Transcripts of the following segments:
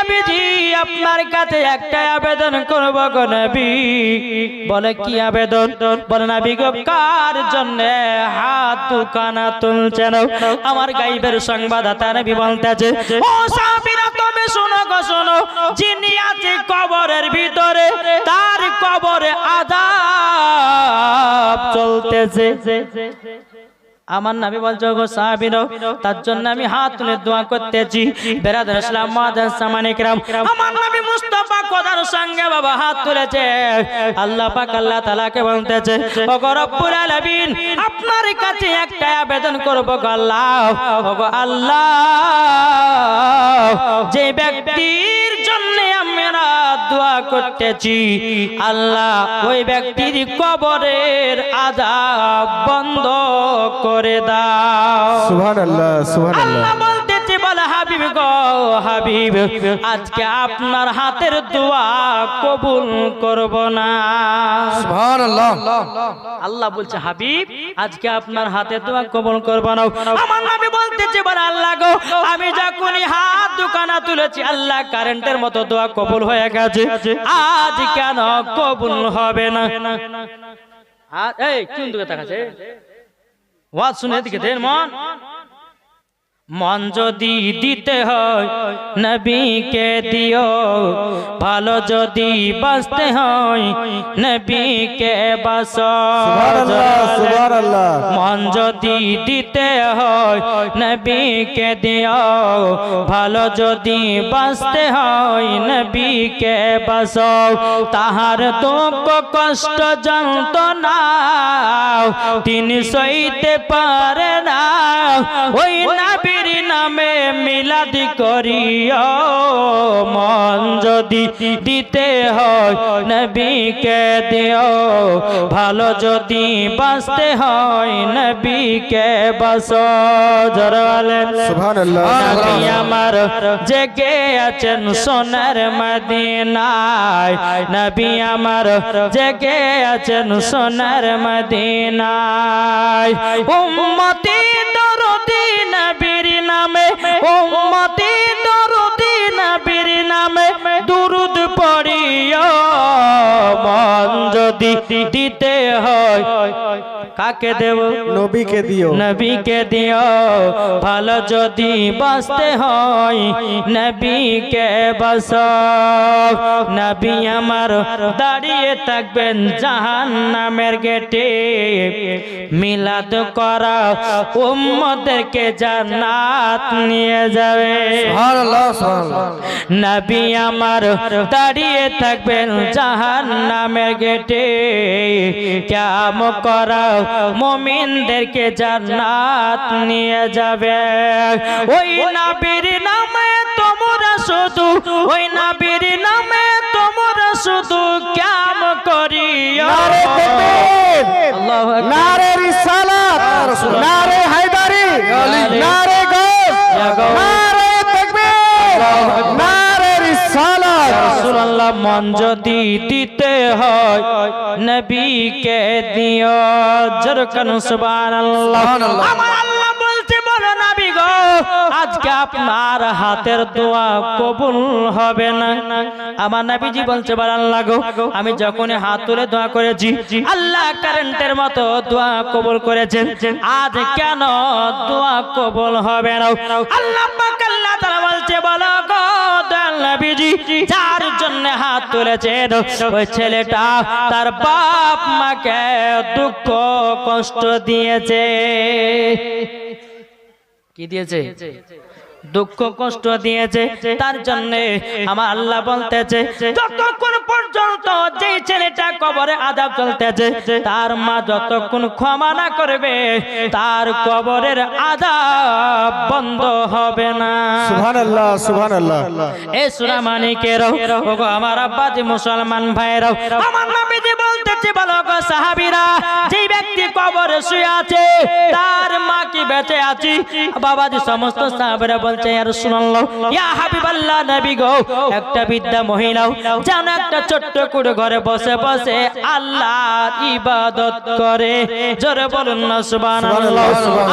নবীজি আপনার কাছে একটা আবেদন করব গো নবী। বলে কি আবেদন? বলে নবী গো কার জন্য হাত দুখানা তুলছেন? আমার গায়েবের সংবাদদাতা নবী বলতেছে, ও সাহাবীরা তুমি শোনো গো শোনো, যিনি আছে কবরের ভিতরে তার কবরে আযাব চলতেছে। আমার নবী বলছো গো সাহাবীরা, তার জন্য আমি হাত তুলে দোয়া করতেছি। বেরাদার ইসলাম মুআজ্জাজ সামানে কিরাম, আমার নবী মুস্তাফা খোদার সঙ্গে বাবা হাত তুলেছে। আল্লাহ পাক আল্লাহ তাআলাকে বলতেছে, ও গো রব্বুল আলামিন আপনার কাছে একটা আবেদন করব গো আল্লাহ। ও গো আল্লাহ, যে ব্যক্তির জন্য আমরা দোয়া করতেছি আল্লাহ ওই ব্যক্তির কবরের আযাব বন্ধ করে দাও। সুবহানাল্লাহ সুবহানাল্লাহ। আল্লাহ বলতেছে, বলে হাবিব গো হাবিব, আজকে আপনার হাতের দোয়া কবুল করব না। সুবহানাল্লাহ। আল্লাহ বলছে হাবিব আজকে আপনার হাতের দোয়া কবুল করব না। আমার নবী বলতেছে, বলে আল্লাহ গো আমি যখনই হাত দুখানা তুলেছি আল্লাহ কারেন্টের মতো দোয়া কবুল হয়ে গেছে, আজ কেন কবুল হবে না? এই কোন দিকে তাকাছে? ওয়াজ শুনে দিকে দেন মন। মন যদি দিতে হয় নবীকে দিও, ভালো যদি বাঁচতে হয় নবীকে বাঁচো। সুবহানাল্লাহ সুবহানাল্লাহ। মন যদি দিতে হয় নবীকে দিও, ভালো যদি বাঁচতে হয় নবীকে বাঁচো। তাহার দুঃখ কষ্ট যন্ত্রণা তিনি সইতে পারে না, ওই নবীর নামে মিলাদ করিও। মন যদি দিতে হয় নবীকে দিও, ভালো যদি বাঁচতে হয় নবীকে বাঁচো। জোরে বলেন সুবহানাল্লাহ। নবী আমার জেগে আছেন সোনার মদিনায়, নবী আমার জেগে আছেন সোনার মদিনায়। উম্মতি দরদি নবীর নামে, উম্মতি দরদি নবীর নামে দুরুদ পড়িও। মন যদি দিতে হয় কাকে দেব? নবীকে দিও। নবীকে দিও, ভালো যদি বাঁচতে হয় নবীকে বাঁচো। নবী আমার দাঁড়িয়ে থাকবেন জাহান্নামের গেটে, মিলাদ করা উম্মতদেরকে জান্নাত নিয়ে যাবে। সুবহানাল্লাহ সুবহানাল্লাহ। নবী আমার দাঁড়িয়ে থাকবেন জাহান্নামের গেটে, কিয়ামত করা মুমিনদেরকে জান্নাত নিয়ে যাবে। ওই নবীর নামে তোমরা শুধু, ওই নবীর নামে তোমরা শুধু কিয়ামত করিও। নারে তাকবীর, আল্লাহু আকবার, নারে রিসালাত, নারে হায়দারি, নারে গৌস, নারে তাকবীর, নারে রিসালাত। রাসূলুল্লাহ মন যদি দিতে হয় নবীকে দিও। জোরকান সুবহানাল্লাহ। আমার আল্লাহ বলতে, বলো নবী গো আজকে আপনার হাতের দোয়া কবুল হবে না। আমার নবীজি বলছে, বল আল্লাহ গো আমি যখনই হাত তুলে দোয়া করেছি আল্লাহ কারেন্টের মতো দোয়া কবুল করেছেন, আজ কেন দোয়া কবুল হবে না? আল্লাহ পাক আল্লাহ তাআলা বলছে, বলো গো দয়াল নবীজি যার জন্য হাত তুলেছেন ওই ছেলেটা তার বাপ মাকে দুঃখ কষ্ট দিয়েছে। কি দিয়েছে? দুঃখ কষ্ট দিয়েছে। তার জন্য আমার আল্লাহ বলতেছে, যতক্ষণ পর্যন্ত যেই ছেলেটা কবরে আযাব চলতেছে তার মা যতক্ষণ ক্ষমা না করবে তার কবরের আযাব বন্ধ হবে না। সুবহানাল্লাহ সুবহানাল্লাহ। এ সূরা মানিকেরও ওগো আমার আব্বাজি মুসলমান ভাইরাও, আমার নবীজি বলতেছে, বলো গো সাহাবীরা যেই ব্যক্তি কবরে শুয়ে আছে তার মা কি বেঁচে আছে? বাবাজি সমস্ত সাহাবীরা বলছে, ইয়া রাসূলুল্লাহ, ইয়া হাবিবাল্লাহ নবী গো একটা বৃদ্ধা মহিলা যেন একটা ছোট্ট কুড়ে ঘরে বসে বসে আল্লাহর ইবাদত করে। জোরে বলুন না সুবহানাল্লাহ।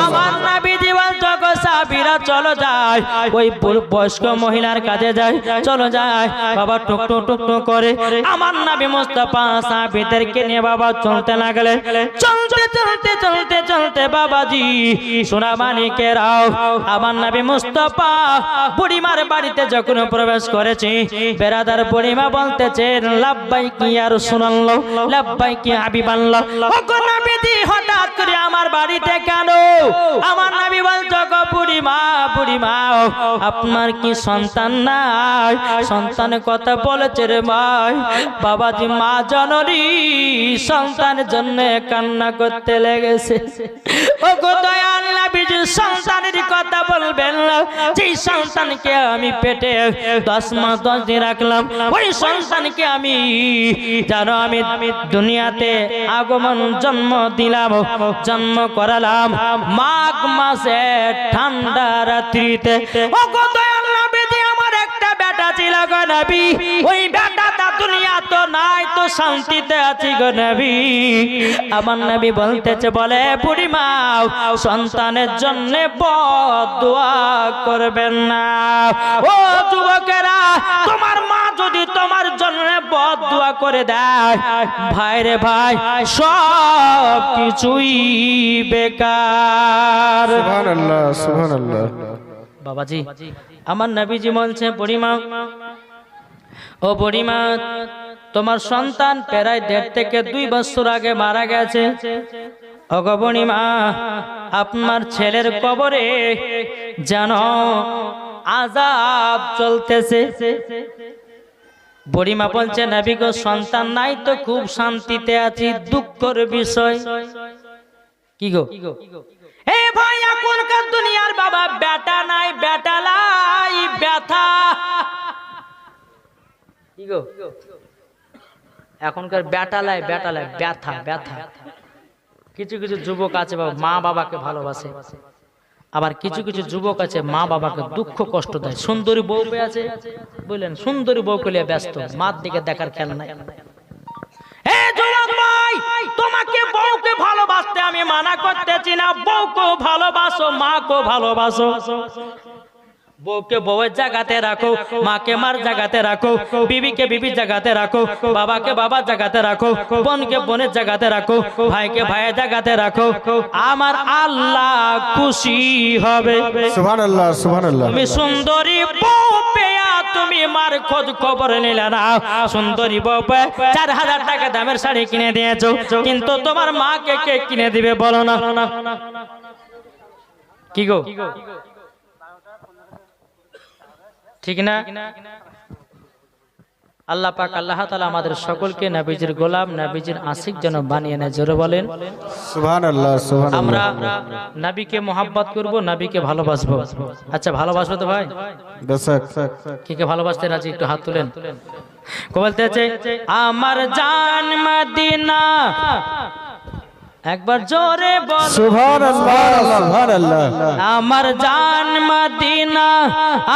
আমার নবীজি বলতো গো সাহাবীরা চলো যায় ওই বয়স্ক মহিলার কাছে যায় চলো যায় বাবা টুক টুক টুক টুক করে আমার নবী মুস্তাফা সাহাবীদেরকে নিয়ে বাবা চলতে লাগলেন চলতে চলতে চলতে চলতে বাবাজি সোনা মানিকেরাও আমার নবী মুস্তাফা বুড়িমার বাড়িতে যখন প্রবেশ করেছে বেরাদার বুড়িমা বলতেছেন লাব্বাইকি ইয়া রাসূলুল্লাহ লাব্বাইকি হাবিবাল্লাহ ও গো নবীজি হঠাৎ করে আমার বাড়িতে কেন আমার নবী বলতো গো বুড়িমা বুড়িমা আপনার কি সন্তান নাই সন্তানের কথা বলেছে রে ভাই বাবাজি মা জননী সন্তানের জন্য কান্না করতে লেগেছে ও গো দয়াল নবীজি সন্তানের কথা বলবেন না যে সন্তানকে আমি পেটে 10 মাস 10 দিন রাখলাম ওই সন্তানকে আমি জানো আমি দুনিয়াতে আগমন জন্ম দিলাম জন্ম করালাম মাঘ মাসে ঠান্ডা রাত্রিতে ও গো দয়াল নবীজি আমার একটা বেটা ছিল গো নবী ওই বেটাটা দুনিয়া তো নাই তো শান্তিতে আছি গো নবী আমার নবী বলতেছে বলে বুড়িমা সন্তানের জন্য বদদুয়া করবেন না ও যুবকেরা তোমার মা যদি তোমার জন্য বদদুয়া করে দেয় ভাই রে ভাই সব কিছুই বেকার সুবহানাল্লাহ সুবহানাল্লাহ বাবাজি আমার নবীজি বলছে বুড়িমা ও বুড়িমা তোমার সন্তান প্রায় 1.5 থেকে 2 বছর আগে মারা গেছে ও গো বুড়িমা আপনার ছেলের কবরে জানো আযাব চলতেছে বুড়িমা বলছে নবী গো সন্তান নাই তো খুব শান্তিতে আছি দুঃখের বিষয় কি গো এ ভাই এখনকার দুনিয়ার বাবা বেটা নাই বেটা লাই ব্যথা কি গো এখনকার বেটা লাই ব্যথা ব্যথা কিছু কিছু যুবক আছে বাবা মা বাবাকে ভালোবাসে আবার কিছু কিছু যুবক আছে মা বাবাকে দুঃখ কষ্ট দেয় সুন্দরী বউ পেয়ে আছে বললেন সুন্দরী বউকে নিয়ে ব্যস্ত মার দিকে দেখার খেয়াল নাই এ যুবক ভাই তোমাকে বউকে ভালোবাসতে আমি মানা করতেছি না বউকে ভালোবাসো মাকে ভালোবাসো বউকে বউয়ের জায়গাতে রাখো মাকে মার জায়গাতে রাখো বিবিকে বিবির জায়গাতে রাখো বাবাকে বাবার জায়গাতে রাখো বোনকে বোনের জায়গাতে রাখো ভাইকে ভাইয়ের জায়গাতে রাখো আমার আল্লাহ খুশি হবে সুবহানাল্লাহ সুবহানাল্লাহ তুমি সুন্দরী বউ পেয়া তুমি মার খোঁজ খবর নিলে না সুন্দরী বউ পেয়ে 4000 টাকা দামের শাড়ি কিনে দিয়েছো কিন্তু তোমার মাকে কে কিনে দিবে বলো না কি গো ঠিক না আল্লাহ পাক আল্লাহ তাআলা আমাদের সকলকে নবীজির গোলাম নবীজির আশিক যেন বানিয়ে নেয় জোরে বলেন সুবহানাল্লাহ সুবহানাল্লাহ আমরা নবীকে মোহাব্বত করব নবীকে ভালোবাসবো আচ্ছা ভালোবাসবো তো ভাই দর্শক কে কে ভালোবাসতে রাজি একটু হাত তুলেন কো বলতেছে আমার জান মদিনা একবার জোরে বল সুবহানাল্লাহ সুবহানাল্লাহ আমার জান মদিনা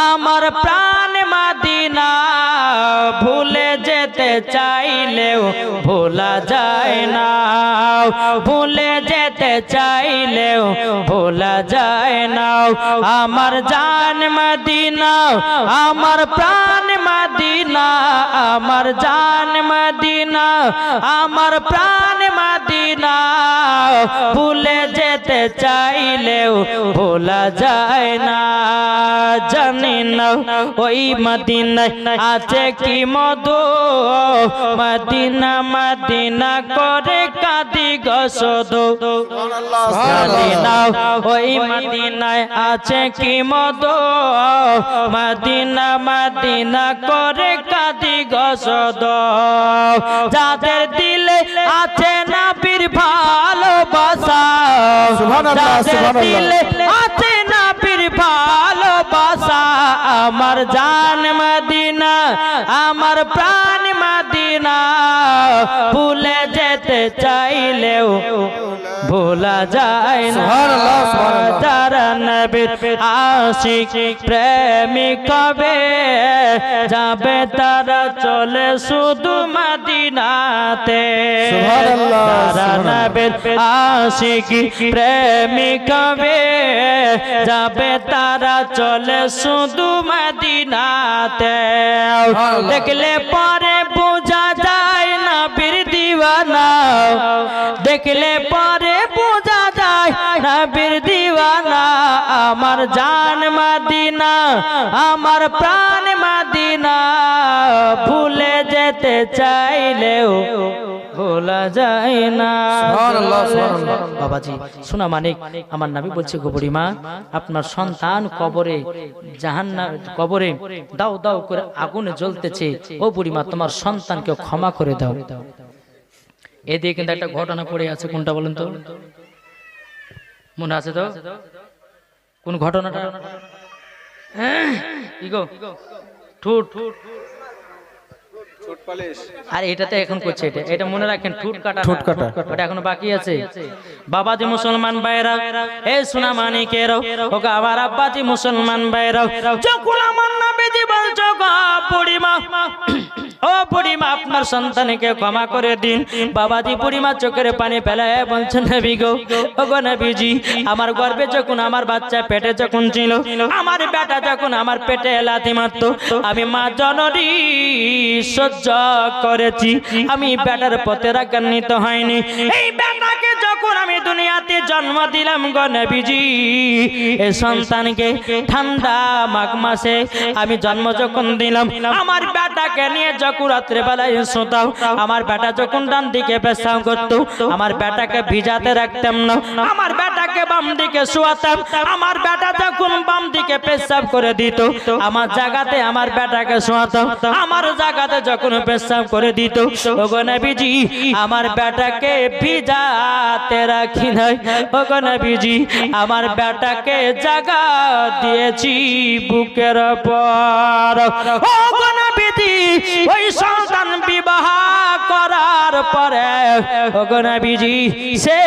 আমার প্রাণ মদিনা ভুলে যেতে চাইলেও ভোলা যায় না ভুলে যেতে চাইলেও ভোলা যায় না আমার জান মদিনা আমার প্রাণ মদিনা আমার জান মদিনা আমার প্রাণ মদিনা ভুলে যেতে চাইলেও ভোলা যায় না জানি না ওই মদিনায় আছে কি মধু মদিনা মদিনা করে কাঁদি গো শুধু জানি না ওই মদিনায় আছে কি মধু মদিনা মদিনা করে কাঁদি গো শুধু যাদের দিলে আছে নবীর ভালোবাসা সুবহানাল্লাহ সুবহানাল্লাহ আছে নবীর ভালোবাসা আমার জান মদিনা আমার প্রাণ মদিনা মাদিনা ভুলে যেতে চাইলেও ভোলা যায় না সুবহানাল্লাহ, সুবহানাল্লাহ। যারা নবীর আশিক প্রেমিক হবে যাবে তারা চলে শুধু মদিনাতে সুবহানাল্লাহ, যারা নবীর আশিক প্রেমিক হবে যাবে তারা চলে শুধু মদিনাতে দেখলে পরে বোঝা যায় নবীর দিওয়ানা দেখলে পরে বোঝা যায় নবীর দিওয়ানা আমার জান মদিনা আমার প্রাণ মদিনা ভুলে যেতে চাইলেও ভোলা যায় না সুবহানাল্লাহ, সুবহানাল্লাহ। বাবাজি শোনা মানিক আমার নবী বলছে গো বুড়িমা আপনার সন্তান কবরে জাহান্নাম কবরে দাও দাও করে আগুনে জ্বলতেছে ও বুড়িমা তোমার সন্তানকে ক্ষমা করে দাও এদিকে কিন্তু একটা ঘটনা পড়ে আছে কোনটা বলেন তো মনে আছে তো কোন ঘটনাটা কি গো ঠুট আর এটাতে এখন করছে এটা মনে রাখেন ঠুট কাটা ঠুট কাটা। ওটা এখনো বাকি আছে বাবাজি মুসলমান ভাইরা এ সোনা মানিকেরাও ওগো আমার আব্বাজি মুসলমান ভাইরা যখন আমার নবীজি বলছো গো বুড়িমা ও বুড়িমা আপনার সন্তানকে ক্ষমা করে দিন বাবাজি বুড়িমা চোখের পানি ফেলায় বলছেন নবী গো ওগো নবীজি আমার গর্ভে যখন আমার বাচ্চা পেটে যখন ছিল আমার বেটা যখন আমার পেটে লাথি মারতো আমি মা জননী সহ্য করেছি আমি বেটার পথে রাগান্বিত হয়নি এই বেটাকে যখন আমি দুনিয়াতে জন্ম দিলাম গো নবীজি এই সন্তানকে ঠান্ডা মাঘ মাসে আমি জন্ম যখন দিলাম আমার বেটাকে নিয়ে যখন রাত্রে বেলায় শোতাও আমার বেটা যখন ডান দিকে পেশাব করতো আমার বেটাকে ভিজাতে রাখতাম না আমার বেটাকে বাম দিকে শোয়াতাম আমার বেটা যখন বাম দিকে পেশাব করে দিত আমার জায়গাতে আমার বেটাকে শোয়াতাম আমার জায়গাতে যখন পেশাব করে দিত ওগো নবীজি আমার বেটাকে ভিজাতে রাখি নাই ওগো নবীজি আমার বেটাকে জায়গা দিয়েছি বুকের পর ওগো নবীজি ওই সন্তান বিবাহ করার পরে ওগো নবীজি সে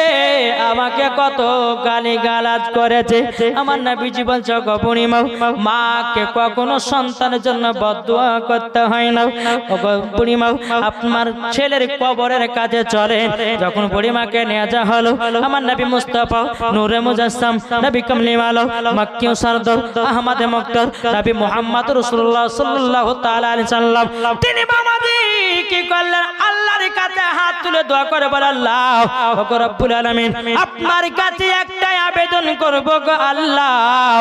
আমাকে কত গালিগালাজ করেছে আমার নবীজি বলছে গো বুড়িমা মাকে কখনো সন্তানের জন্য বদদুয়া করতে হয় না ওগো বুড়িমা আপনার ছেলের কবরের কাছে চলে যখন বুড়িমাকে নিয়ে যাওয়া হলো আমার নবী মুস্তাফা নূরে মুজাসসাম নবী কামলি মালো মক্কি সরদার আহমদ মুক্তার নবী মুহাম্মদ রাসূলুল্লাহ সাল্লাল্লাহু তাআলা আলাইহি সাল্লাম তিনি বাবাজি কি করলেন আল্লাহর কাছে হাত তুলে দোয়া করে বলে আল্লাহ ওগো রব্বুল আলামিন আপনার কাছে একটাই আবেদন করব গো আল্লাহ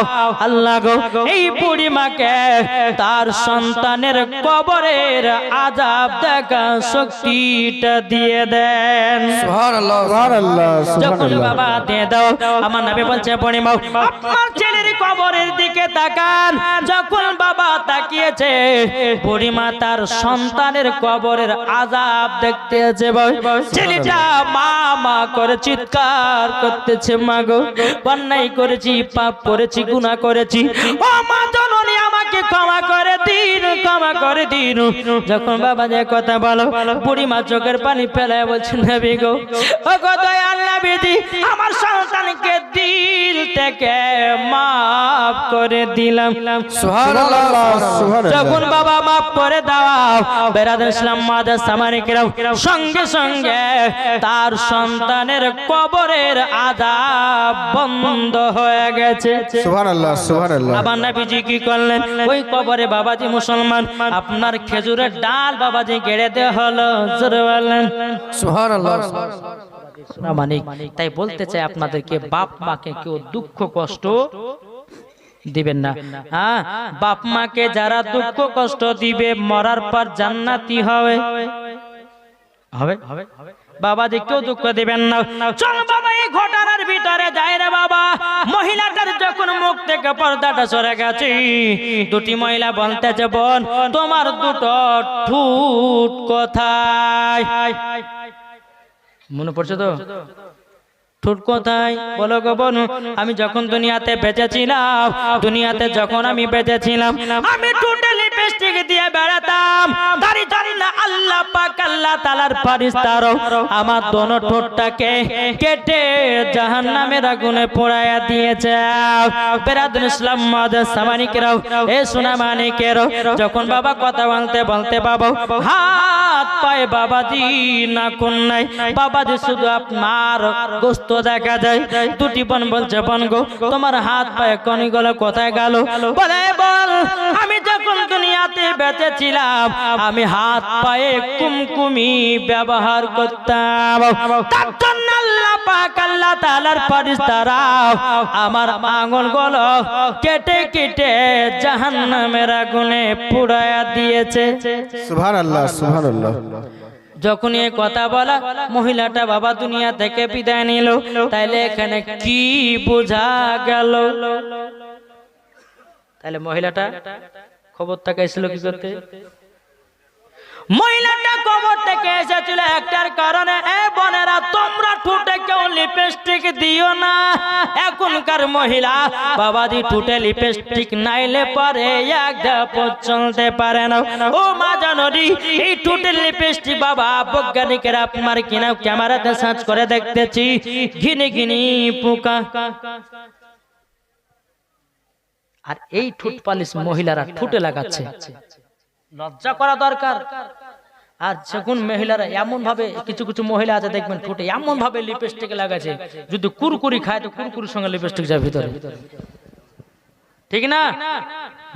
আল্লাহ গো এই বুড়ি মাকে তার সন্তানের কবরের আযাব দেখা শক্তিটা দিয়ে দেন সুবহানাল্লাহ, সুবহানাল্লাহ, যখন সুবহানাল্লাহ। বাবা দিয়ে দাও আমার নবী বলছে বুড়ি মা আপনার ছেলের কবরের দিকে তাকান যখন বাবা তাকিয়েছে বুড়ি মা তার সন্তানের কবরের আযাব দেখতেছে ছেলেটা মা মা করে চিৎকার করতেছে মা গো অন্যায় করেছি পাপ করেছি গুনাহ করেছি ও মা জননী আমাকে ক্ষমা করে দিন ক্ষমা করে দিন যখন বাবা যে কথা বলো বুড়ি মা চোখের পানি ফেলায় বলছেন নবী গো ও গো দয়াল নবীজি আমার সন্তানকে দিল থেকে মাফ করে দিলাম সুবহানাল্লাহ, সুবহানাল্লাহ। যখন বাবা মাফ করে দাও বেরাদর ইসলাম মাদার সামানিকরাও সঙ্গে সঙ্গে তার সন্তানের কবরের আযাব বন্ধ হয়ে গেছে সুবহানাল্লাহ, সুবহানাল্লাহ। আবার নবীজি কি করলেন ওই কবরে বাবাজি মুসলমান আপনার খেজুরের ডাল বাবাজি গেড়ে দেওয়া হলো জোরে বলেন সুবহানাল্লাহ। মানে তাই বলতে চাই আপনাদেরকে বাপ মাকে কেউ দুঃখ কষ্ট দিবেন না হ্যাঁ বাপ মাকে যারা দুঃখ কষ্ট দিবে মরার পর জান্নাতি হবে হবে বাবাজি কেউ দুঃখ দিবেন না চল বাবা এই ঘটনার ভিতরে যাই রে বাবা মহিলাটার যখন মুখ থেকে পর্দাটা সরে গেছে দুটি মহিলা বলতেছে বোন তোমার দুটো ঠুট কোথায় মনে পড়ছে তো ঠোঁট কোথায় বলো গো বোন আমি যখন দুনিয়াতে বেঁচেছিলাম দুনিয়াতে যখন আমি বেঁচেছিলাম আমি টোটালি লিপস্টিক দিয়ে বেড়াতাম, তারই জন্য আল্লাহ পাক আল্লাহ তাআলার ফেরেশতারা আমার দোনো ঠোঁটটাকে কেটে জাহান্নামের আগুনে পোড়ায়া দিয়েছে। বেরাদুল ইসলাম মাদার সামানিকেরাও, এ সোনা মানিকেরাও, যখন বাবা কথা বলতে বলতে বাবা হাত পায়ে বাবাজি নাকুন নাই, বাবাজি শুধু আপনার গোস্ত দেখা যায়। দুটি বোন বলছে, বোন গো তোমার হাত পায়ে কনিগুলো কোথায় গেল? বলে, বল আমি যখন দুনিয়াতে বেঁচে ছিলাম আমি হাত পায়ে কুমকুমি ব্যবহার করতাম, তার জন্য আল্লাহ পাক আল্লাহ তাআলার ফেরেশতারা আমার আঙ্গুলগুলো কেটে কেটে জাহান্নামের আগুনে পুড়ায়া দিয়েছে। সুবহানাল্লাহ সুবহানাল্লাহ। যখন এই কথা বলা মহিলাটা বাবা দুনিয়া থেকে বিদায় নিল, তাইলে এখানে কি বোঝা গেল? তাহলে মহিলাটা খবরটাকে এসেছিল কি করতে? মহিলাটা কবর থেকে এসেছিল একটার কারণে। এ বোনেরা, তোমরা ঠোঁটে কেউ লিপস্টিক দিও না। এখনকার মহিলা বাবাজি ঠোঁটে লিপস্টিক নাইলে পারে একটা পথ চলতে পারে না। ও মা জানরি, এই ঠোঁটের লিপস্টিক বাবা বৈজ্ঞানিকেরা আপনার কিনা ক্যামেরাতে সার্চ করে দেখতেছি ঘিনি ঘিনি পোকা। আর এই ঠোঁট পালিশ মহিলারা ঠোঁটে লাগাচ্ছে, লজ্জা করা দরকার। আর যখন মহিলারা এমন ভাবে, কিছু কিছু মহিলা আছে দেখবেন ঠোঁটে এমন ভাবে লিপস্টিক লাগাচ্ছে, যদি কুরকুরি খায় তো কুরকুরির সঙ্গে লিপস্টিক যায় ভিতরে, ঠিক না?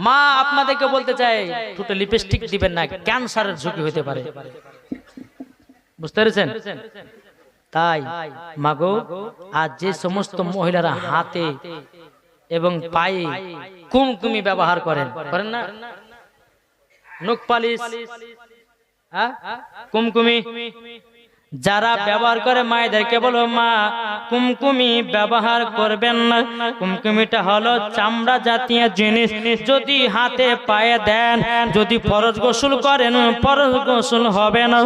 মা আপনাদেরকে বলতে চাই, ঠোঁটে লিপস্টিক দিবেন না, ক্যান্সারের ঝুঁকি হতে পারে, বুঝতে পেরেছেন? তাই মাগো, আজ যে সমস্ত মহিলারা হাতে এবং পায়ে কুমকুমি ব্যবহার করেন না, নখ পালিশ, কুমকুমি যারা ব্যবহার করে মায়েদেরকে বলো, মা কুমকুমি ব্যবহার করবেন না। কুমকুমিটা হলো চামড়া জাতীয় জিনিস, যদি হাতে পায়ে দেন, যদি ফরজ গোসল করেন ফরজ গোসল হবে না,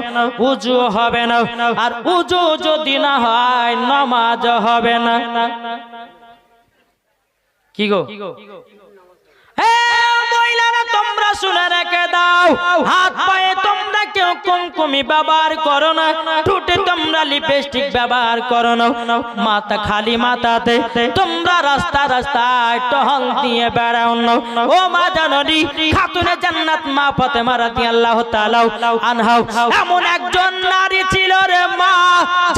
উজু হবে না, আর উজু যদি না হয় নামাজ হবে না। কি গো মহিলারা, তোমরা শুনে রেখে দাও, হাত পায়ে তোমরা কেউ কুমকুমি ব্যবহার করো না, ঠোঁটে তোমরা লিপস্টিক ব্যবহার করো না, মাথা খালি মাথাতে তোমরা রাস্তা রাস্তায় টহল দিয়ে বেড়াও না। ও মা জাননি, খাতুনে জান্নাত মা ফাতেমা রাদিয়াল্লাহু তাআলা আনহা এমন একজন নারী ছিল রে মা,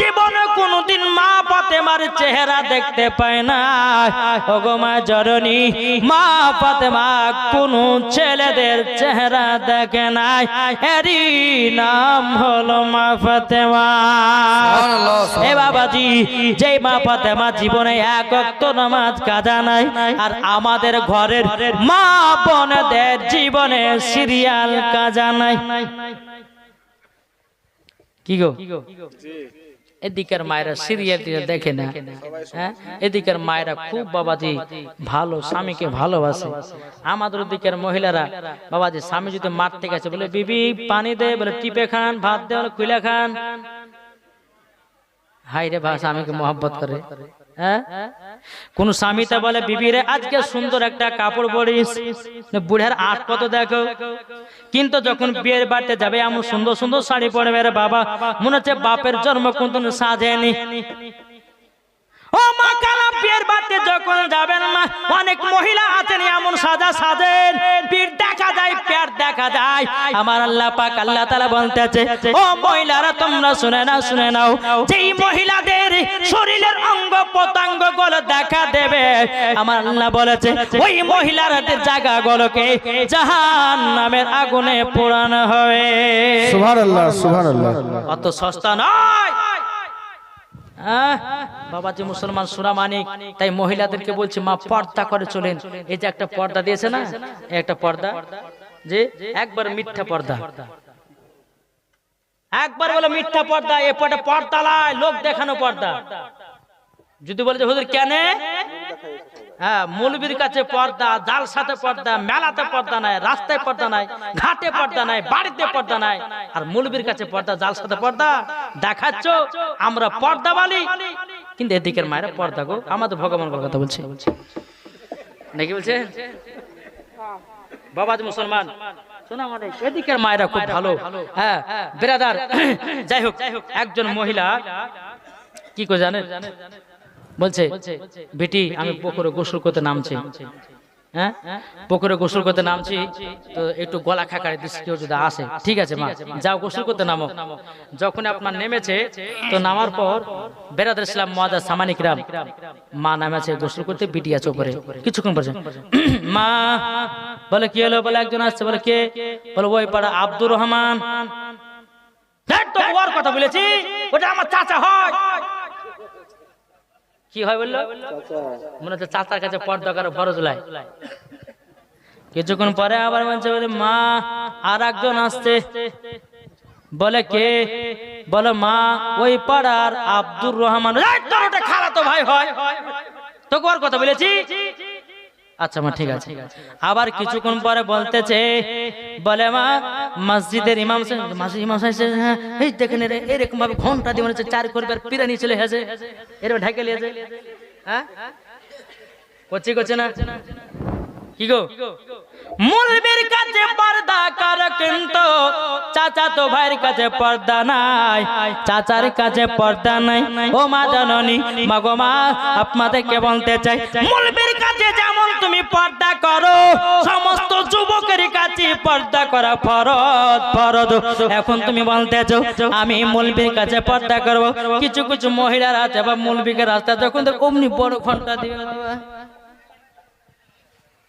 জীবনে কোনোদিন মা ফাতেমার চেহারা দেখতে পায় না। ও গো মা জননী, মা ফাতেমা কোন ছেলেদের চেহারা দেখে নাই, এরই নাম হলো মা ফাতেমা। এ বাবাজি, যে মা ফাতেমা জীবনে এক ওয়াক্ত নামাজ কাজা নাই, আর আমাদের ঘরের মা বোনদের জীবনে সিরিয়াল কাজা নাই। কি গো, এদিকের মায়েরা সিরিয়াল দেখে না, হ্যাঁ? এদিকের মায়েরা খুব বাবাজি ভালো স্বামীকে ভালোবাসে। আমাদের দিকের মহিলারা বাবাজি স্বামী যদি মারতে গেছে বলে বিবি পানি দে, বলে টিপে খান, ভাত দে, বলে খুলে খান। হাই রে ভাই, স্বামীকে মহব্বত করে। হ্যাঁ, কোন স্বামীতে বলে বিবি রে আজকে সুন্দর একটা কাপড় পরিস, বুড়ার আট কত দেখো। কিন্তু যখন বিয়ের বাড়িতে যাবে এমন সুন্দর সুন্দর শাড়ি পরবে রে বাবা, মনে হচ্ছে বাপের জন্ম কোনদিন সাজেনি। ও মা কালা, বিয়ের বাড়িতে যখন যাবেন মা, অনেক মহিলা আছেন এমন সাজা সাজেন, পিঠ দেখা যায়, পেট দেখা যায়। আমার আল্লাহ পাক আল্লাহ তাআলা বলতেছে, ও মহিলারা তোমরা শুনে নাও, যেই মহিলাদের শরীরের অঙ্গ প্রত্যঙ্গ গুলো দেখা দেবে, আমার আল্লাহ বলেছে ওই মহিলাদের জায়গাগুলোকে জাহান্নামের আগুনে পোড়ানো হবে। সুবহানাল্লাহ সুবহানাল্লাহ। অত সস্তা নয় বাবাজি মুসলমান সুরা মানিক। তাই মহিলাদেরকে বলছি, মা পর্দা করে চলেন। এই যে একটা পর্দা দিয়েছে না, একটা পর্দা, যে একবার মিথ্যা পর্দা, একবার বলে মিথ্যা পর্দা, এ পর্দা লাই, লোক দেখানো পর্দা। যদি বলে যে হুজুর কেন, হ্যাঁ মৌলবীর কাছে পর্দা, জালসাতে পর্দা, মেলাতে পর্দা নাই, রাস্তায় পর্দা নাই, ঘাটে পর্দা নাই, বাড়িতে পর্দা নাই, আর মৌলবীর কাছে পর্দা, জালসাতে পর্দা দেখাচ্ছ। আমরা পর্দা বলি, কিন্তু এদিকের মায়েরা পর্দা গো। আমাদের ভগবানের কথা বলছে নাকি, বলছে বাবাজি মুসলমান শোনা মানে এদিকের মায়েরা খুব ভালো। হ্যাঁ ব্রাদার, যাই হোক একজন মহিলা কি করে জানেন, বলছে বেটি আমি পুকুরে গোসল করতে নামছি, হ্যাঁ পুকুরে গোসল করতে নামছি, তো একটু গলা খাকারে দিচ্ছি, কেউ যদি আসে ঠিক আছে মা যাও গোসল করতে নামো। যখন আপনার নেমেছে তো নামার পর বেরাদার ইসলাম মুআজ্জাজ সামানিক রাম মা নামেছে গোসল করতে, বিটি আছে উপরে কিছুক্ষণ পরে মা বলে কি হলো, বলে একজন আসছে, বলে কে, বলে ওই পাড়া আব্দুর রহমান। তো ওর কথা বলেছি, ওটা আমার চাচা হয়। কি হয় বললো, মনে হচ্ছে চাচার কাছে পর্দা করে ফরজ লাই। কিছুক্ষণ পরে আবার বলছে বলে মা আর একজন আসছে, বলে কে, বলে মা ওই পাড়ার আব্দুর রহমান। তোর ওটা খালাতো ভাই হয়, তোকে ওর কথা বলেছি। আচ্ছা মা ঠিক আছে। আবার কিছুক্ষণ পরে বলতেছে, বলে মা মসজিদের ইমাম এই দেখেন এরকম ভাবে ঘন্টা দিয়ে মনে হচ্ছে 4 করবার পিরানি চলে গেছে, এরকম ঢাকে লিয়েছে। হ্যাঁ করছে না কি গো, মুলবির কাছে পর্দা কর কিন্তু চাচা তো ভাইয়ের কাছে পর্দা নাই, চাচার কাছে পর্দা নাই। ও মা জননী, মা গো মা আপনাদেরকে বলতে চাই, মুলবির কাছে যেমন তুমি পর্দা করো, সমস্ত যুবকের কাছে পর্দা করা ফরজ। এখন তুমি বলতেছো আমি মুলবির কাছে পর্দা করব, কিছু কিছু মহিলারা আছে বা মুলবিকে রাস্তা যখন অমনি বড় ঘন্টা দিয়ে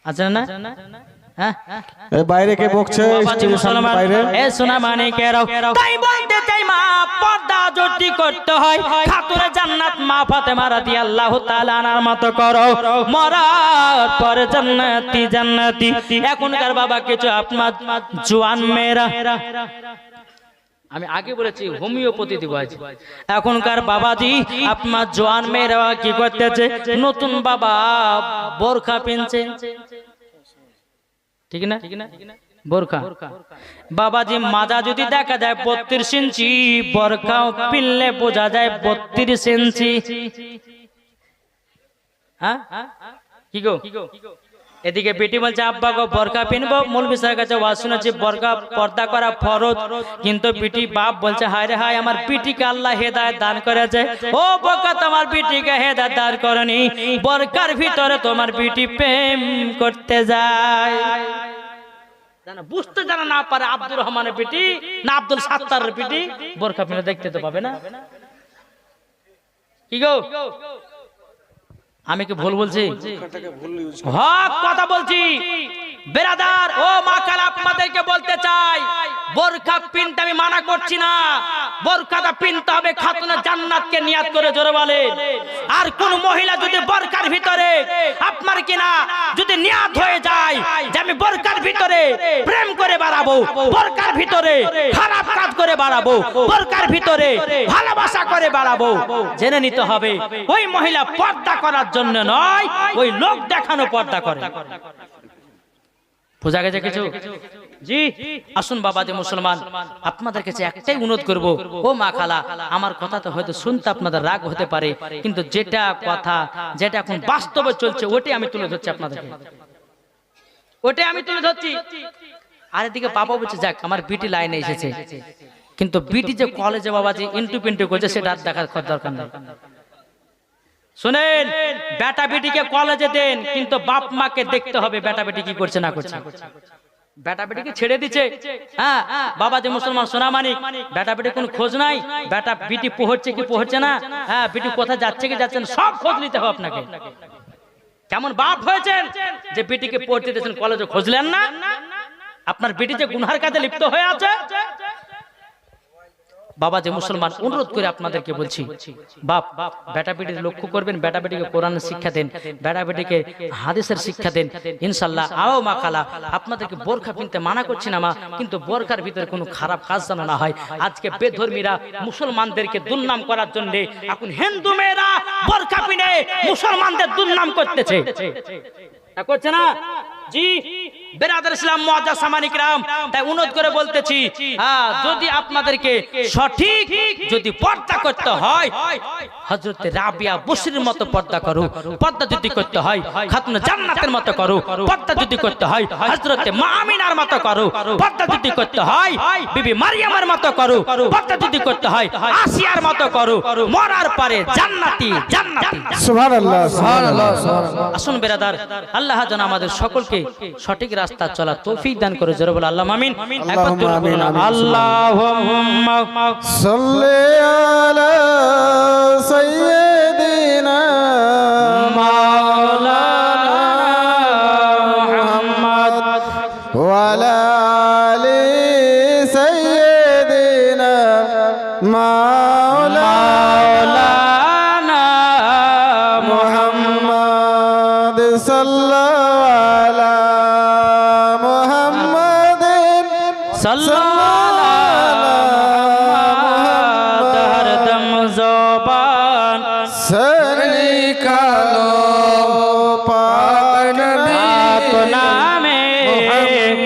আচ্ছা না, হ্যাঁ বাইরে কে বকছে, বাইরে এ সোনা মানিকেরাও। তাই বলতে চাই মা পর্দা যদি করতে হয়, খাতুনে জান্নাত মা ফাতেমা রাদিয়াল্লাহু তাআলা আনহার মতো করো, মরার পরে জান্নাতি। এখনকার বাবা কিছু আপনার জওয়ান মেয়েরা, আমি আগে বলেছি হোমিওপ্যাথি দিব আজ, এখনকার বাবাজি আপনার জওয়ান মেয়েরা কি করতেছে, নতুন বাবা বোরখা পিনছে, ঠিক না বোরখা। বাবাজি মাজা যদি দেখা যায় 32 ইঞ্চি, বোরখাও পিনলে বোঝা যায় 32 ইঞ্চি। হ্যাঁ কি গো, এদিকে বেটি বলছে আব্বা গো বোরকা পিনবো, মৌলভী সাহেবের কাছে ওয়াজ শুনেছি বোরকা পর্দা করা ফরজ, কিন্তু বেটি বাপ বলছে হায় রে হায় আমার বেটিকে আল্লাহ হেদায়েত দান করেছে। ও বোকা তোমার বেটিকে হেদায়েত দান করেনি, বোরকার ভিতরে তোমার বেটি প্রেম করতে যায়, বুঝতে জানা না পারে আব্দুর রহমানের বেটি না আব্দুল সাত্তারের বেটি, বোরকা পিনে দেখতে তো পাবে না। কি গো আমি কি ভুল বলছি, হক কথা বলছি। বেরাদার ও মা কালা আপনাদেরকে বলতে চাই, বোরকা পিনতে আমি মানা করছি না, বোরকাটা পিনতে হবে খাতুনে জান্নাতকে নিয়াত করে জোরে বলে। আর কোন মহিলা যদি বোরকার ভিতরে আপনার কিনা যদি নিয়াত হয়ে যায় যে আমি বোরকার ভিতরে প্রেম করে বাড়াবো, বোরকার ভিতরে খারাপ কাজ করে বাড়াবো, বোরকার ভিতরে ভালোবাসা করে বাড়াবো, জেনে নিতে হবে ওই মহিলা পর্দা করার জন্য নয়, ওই লোক দেখানো পর্দা করে। বোঝা গেছে কিছু? জি আসুন বাবাজি মুসলমান, আপনাদের কাছে একটাই অনুরোধ করব, ও মা খালা আমার কথা তো হয়তো শুনতে আপনাদের রাগ হতে পারে, কিন্তু যেটা কথা যেটা এখন বাস্তবে চলছে ওটাই আমি তুলে ধরছি আপনাদেরকে, ওটাই আমি তুলে ধরছি। আর এদিকে বাবা বলছে যাক আমার বিটি লাইনে এসেছে, কিন্তু বিটি যে কলেজে বাবাজি ইন্টু পিন্টু করছে সেটা দেখার দরকার নেই। শুনেন, বেটা বেটিকে কলেজে দেন, কিন্তু বাপ মাকে দেখতে হবে বেটা বেটি কি করছে না করছে। বেটা বেটিকে ছেড়ে দিচ্ছে, হ্যাঁ বাবা যে মুসলমান সোনা মানিক, বেটা বেটি কোনো খোঁজ নাই, বেটা বিটি পড়ছে কি পড়ছে না, হ্যাঁ বিটি কোথায় যাচ্ছে কি যাচ্ছে না সব খোঁজ নিতে হবে আপনাকে। কেমন বাপ হয়েছেন যে বিটিকে পড়তে দিয়েছেন কলেজে খুঁজলেন না? আপনার বিটি যে গুনহার কাজে লিপ্ত হয়ে আছে। বাবা যে মুসলমান অনুরোধ করে আপনাদেরকে বলছি, বাপ বেটা বেটির লক্ষ্য করবেন, বেটা বেটিকে কোরআনের শিক্ষা দেন, বেটা বেটিকে হাদিসের শিক্ষা দেন ইনশাআল্লাহ। আও মা খালা আপনাদেরকে বোরখা পিনতে মানা করছি না মা, কিন্তু বোরখার ভিতরে কোনো খারাপ কাজ যেন না হয়। আজকে বেধর্মীরা মুসলমানদেরকে দুর্নাম করার জন্য এখন হিন্দু মেয়েরা বোরখা পিনে মুসলমানদের দুর্নাম করতেছে, করছে না? জি বেরাদার ইসলাম মুআজ্জাজ সামানিক রাম, তাই অনুরোধ করে বলতেছি, যদি আপনাদেরকে সঠিক যদি পর্দা করতে হয় হযরতে রাবিয়া বসরির মতো পর্দা করো, পর্দা যদি করতে হয় খাতুন জান্নাতের মতো করো, পর্দা যদি করতে হয় হযরতে মা আমিনার মতো করো, পর্দা যদি করতে হয় বিবি মারিয়ামের মতো করো, পর্দা যদি করতে হয় আসিয়ার মতো করো, মরার পরে জান্নাতি জান্নাতি। সুবহানাল্লাহ সুবহানাল্লাহ সুবহানাল্লাহ। আসুন বেরাদার, আল্লাহ যেন আমাদের সকলকে সঠিক রাস্তা চলা তৌফিক দান করে। জোরে বলে আল্লাহ আমিন। একবার জোরে বলুন আল্লাহুম্মা সাল্লি আলা সাইয়্যিদিনা মাওলানা মুহাম্মদ ওয়া আলা আলি সাইয়্যিদিনা মাওলানা মুহাম্মদ সাল্লাল্লাহু আলা মুহাম্মাদিন সাল্লাল্লাহু হরদম জবান সরনি কালো পাক পাক নামে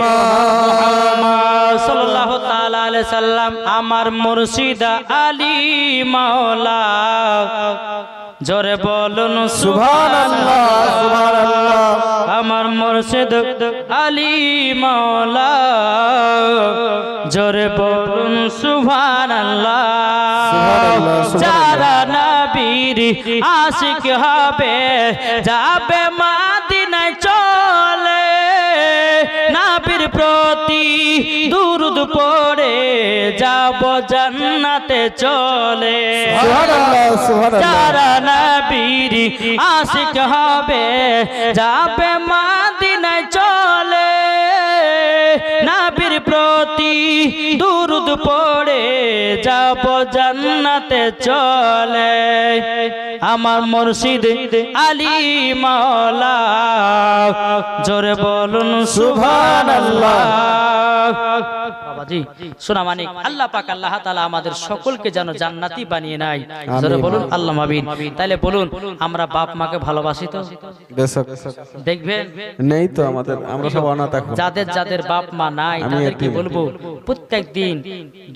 মুহাম্মদ সাল্লাল্লাহু তাআলা আলাইহি সাল্লাম আমার মুর্শিদা আলী মাওলা। জোরে বলুন সুবহানাল্লাহ সুবহানাল্লাহ। আমার মুর্শিদ আলী মাওলা। জোরে বলুন সুবহানাল্লাহ। সুবহানাল্লাহ, যারা নবীর আশিক হবে যাবে মদিনায় চলে, নবীর প্রতি দুরূদ পড়ে যাব জান্নাতে চলে। সুবহানাল্লাহ সুবহানাল্লাহ। যারা নবীর আশিক হবে যাবে মদিনায় চলে, নবীর প্রতি দুরূদ পড়ে যাব জান্নাতে চলে। আমার মুর্শিদ আলী মাওলা। জোরে বলুন সুবহানাল্লাহ। বাবাজি শোনা মানিক, আল্লাহ পাক আল্লাহ তাআলা আমাদের সকলকে যেন জান্নাতি বানিয়ে নেয়। জোরে বলুন আল্লাহ আমিন। তাহলে বলুন আমরা বাপ মাকে ভালোবাসি তো? বেশক দেখবেন নেই তো আমাদের, আমরা সব অনাথ এখন। যাদের যাদের বাপ মা নাই তাদেরকে বলবো প্রত্যেক দিন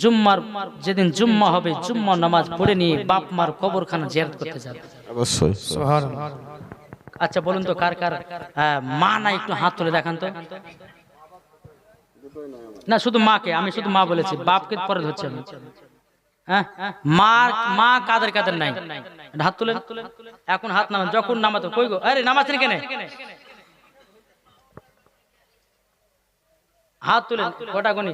জুম্মার যেদিন জুম্মা হবে জুম্মা নামাজ পড়ে নিয়ে বাপ মার কবরখানা জিয়ারত করতে যাবে। অবশ্যই সুবহানাল্লাহ। আচ্ছা বলুন তো কার কার মা নাই, একটু হাত তুলে দেখান তো। না শুধু মাকে, আমি শুধু মা বলেছি, বাপকে পরে ধরছি আমি। হ্যাঁ মা মা কাদের কাদের নাই হাত তুলে। এখন হাত নামান, যখন নামাতো কই গো, আরে নামাচ্ছেন কেন? হাত তুলেন গোটা গনি।